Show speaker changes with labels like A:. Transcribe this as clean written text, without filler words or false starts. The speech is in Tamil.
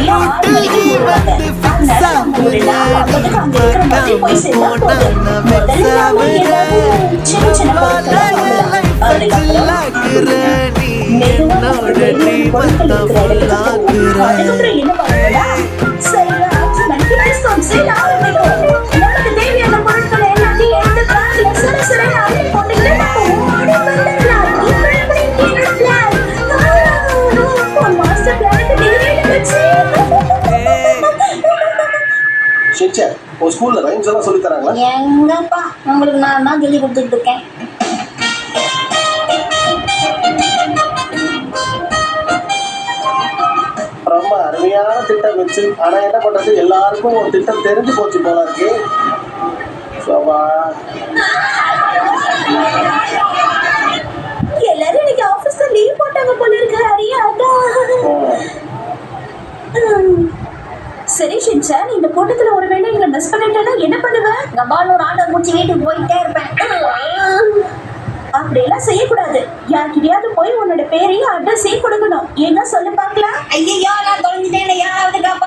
A: ரூட்டில் நீ வந்து ஃபிக்ஸ் ஆகுற நீ பார்க்காம போனா நான் வெக்ஸ் ஆகுறேன் லைஃப்லாக்குற நீ என்னோட ட்ரீமத்தை ஃபுல்லாக்குற
B: உன் ஸ்கூல்ல ரைம்ஸ் எல்லாம் சொல்லி தராங்களா?
C: எங்கப்பா உங்களுக்கு நான் தான் சொல்லி கொடுத்துட்டு இருக்கேன்.
B: ரொம்ப அருமையான திட்டம் வச்சு, ஆனா என்ன பண்றது, எல்லாருக்கும் ஒரு திட்டம் தெரிஞ்சு போச்சு போல இருக்கு.
C: எல்லாரும் இன்னைக்கு ஆபீஸ்ல லீவ் போட்டாங்க போல இருக்கு. ஹரியா சரி ஷின்சான், இந்த கூட்டத்துல ஒருவேளை எங்களை மிஸ் பண்ணிட்டேன்னா என்ன பண்ணுவேன்? கபால் ஒரு ஆர்டர் முடிச்சு வீட்டுக்கு போயிட்டே இருப்பேன். அப்படியெல்லாம் செய்யக்கூடாது. யார்கிட்டயாவது போய் உன்னோட பேரையும் அட்ரஸையும் கொடுக்கணும். என்ன சொல்லு பார்க்கலாம். ஐயோ நான் தொலைஞ்சிட்டேன், யாராவது